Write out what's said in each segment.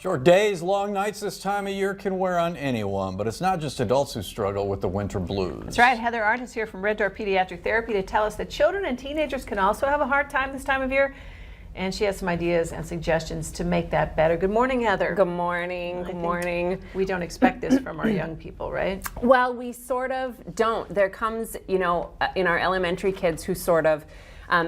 Short days, long nights this time of year can wear on anyone, but it's not just adults who struggle with the winter blues. That's right. Heather Arnt is here from Red Door Pediatric Therapy to tell us that children and teenagers can also have a hard time this time of year. And she has some ideas and suggestions to make that better. Good morning, Heather. Good morning. Good morning. We don't expect this from our young people, right? Well, we sort of don't. There comes, in our elementary kids who sort of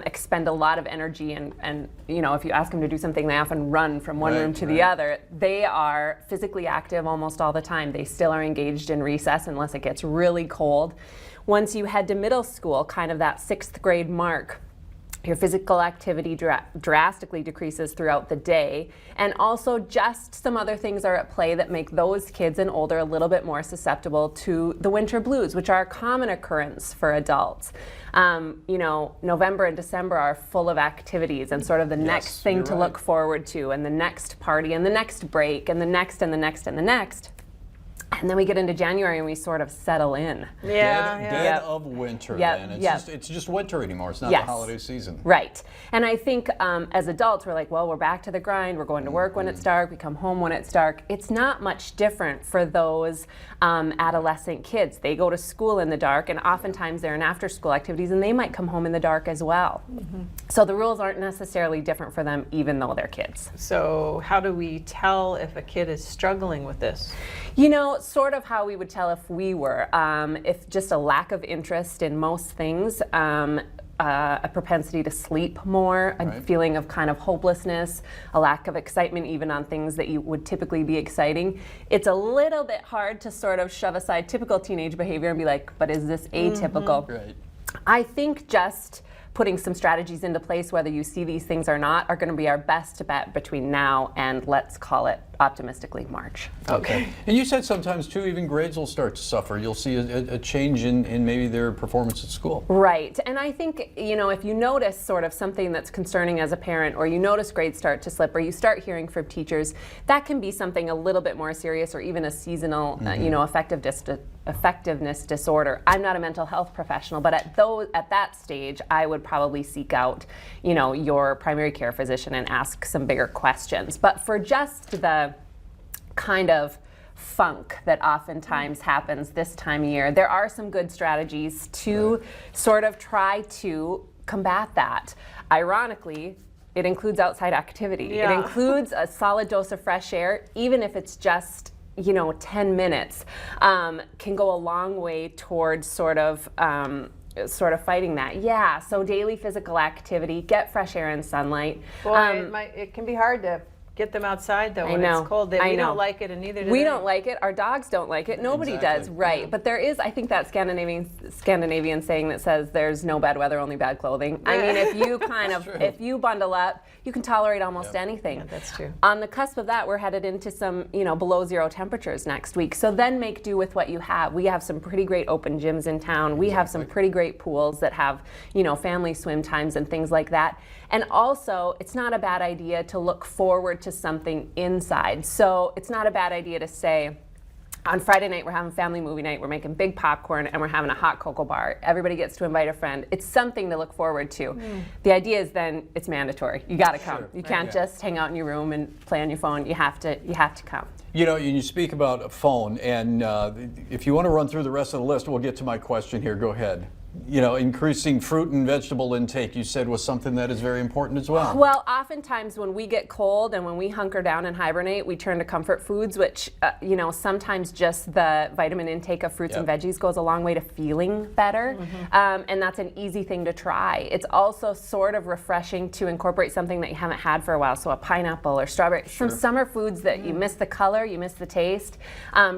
expend a lot of energy and if you ask them to do something, they often run from one room to the other. They are physically active almost all the time. They still are engaged in recess unless it gets really cold. Once you head to middle school, kind of that 6th grade mark, your physical activity drastically decreases throughout the day, and also just some other things are at play that make those kids and older a little bit more susceptible to the winter blues, which are a common occurrence for adults. November and December are full of activities and sort of the next thing to look forward to, and the next party and the next break and the next and the next and the next. And then we get into January and we sort of settle in. Dead of winter then. It's just winter anymore. It's not the holiday season. Right. And I think as adults we're like, well, we're back to the grind. We're going to work when it's dark. We come home when it's dark. It's not much different for those adolescent kids. They go to school in the dark, and oftentimes they're in after school activities, and they might come home in the dark as well. So the rules aren't necessarily different for them, even though they're kids. So how do we tell if a kid is struggling with this? Sort of how we would tell if we were. If just a lack of interest in most things, a propensity to sleep more, a feeling of kind of hopelessness, a lack of excitement even on things that you would typically be exciting. It's a little bit hard to sort of shove aside typical teenage behavior and be like, but is this atypical? Right. I think just putting some strategies into place, whether you see these things or not, are going to be our best bet between now and, let's call it optimistically, March. Okay. And you said sometimes too, even grades will start to suffer. You'll see a change in maybe their performance at school. Right. And I think, if you notice sort of something that's concerning as a parent, or you notice grades start to slip, or you start hearing from teachers, that can be something a little bit more serious, or even a seasonal, effectiveness disorder. I'm not a mental health professional, but at that stage, I would probably seek out, your primary care physician and ask some bigger questions. But for just the kind of funk that oftentimes happens this time of year, there are some good strategies to sort of try to combat that. Ironically, it includes outside activity. It includes a solid dose of fresh air, even if it's just 10 minutes, can go a long way towards sort of fighting that. Yeah, so daily physical activity, get fresh air and sunlight. Boy, it can be hard to get them outside though when it's cold. We don't like it, and neither do they. We don't like it. Our dogs don't like it. Nobody does, right? Yeah. But there is, I think, that Scandinavian saying that says there's no bad weather, only bad clothing. I mean, if you if you bundle up, you can tolerate almost anything. Yeah, that's true. On the cusp of that, we're headed into some, below zero temperatures next week. So then make do with what you have. We have some pretty great open gyms in town. We have some pretty great pools that have, family swim times and things like that. And also, it's not a bad idea to look forward to something inside. So it's not a bad idea to say, on Friday night, we're having family movie night, we're making big popcorn, and we're having a hot cocoa bar. Everybody gets to invite a friend. It's something to look forward to. The idea is then it's mandatory. You got to come. You can't just hang out in your room and play on your phone. You have to come. You speak about a phone, and if you want to run through the rest of the list, we'll get to my question here. Go ahead. Increasing fruit and vegetable intake, you said, was something that is very important as well. Well, oftentimes when we get cold and when we hunker down and hibernate, we turn to comfort foods, which, sometimes just the vitamin intake of fruits and veggies goes a long way to feeling better. And that's an easy thing to try. It's also sort of refreshing to incorporate something that you haven't had for a while. So a pineapple or strawberry, some summer foods that you miss the color, you miss the taste.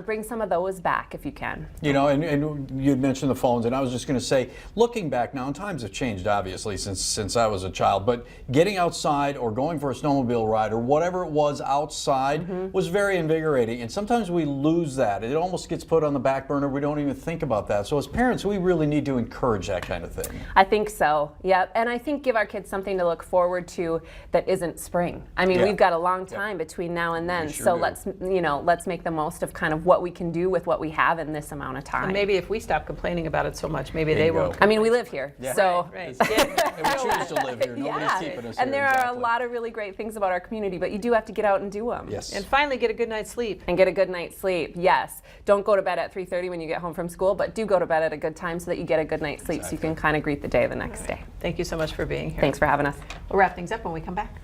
Bring some of those back if you can. And you mentioned the phones, and I was just going to say, looking back now, and times have changed obviously since I was a child, but getting outside or going for a snowmobile ride or whatever it was outside was very invigorating, and sometimes we lose that. It almost gets put on the back burner. We don't even think about that. So as parents, we really need to encourage that kind of thing. I think so, yeah. And I think give our kids something to look forward to that isn't spring. I mean, we've got a long time between now and then, so let's make the most of kind of what we can do with what we have in this amount of time. And maybe if we stop complaining about it so much, maybe they will go. I mean, we live here, Yeah. so. Right. And we choose to live here. Nobody's keeping us here. And there are a exactly. lot of really great things about our community, but you do have to get out and do them. Yes. And finally, get a good night's sleep. And get a good night's sleep. Yes. Don't go to bed at 3:30 when you get home from school, but do go to bed at a good time so that you get a good night's sleep so you can kind of greet the day the next day. Thank you so much for being here. Thanks for having us. We'll wrap things up when we come back.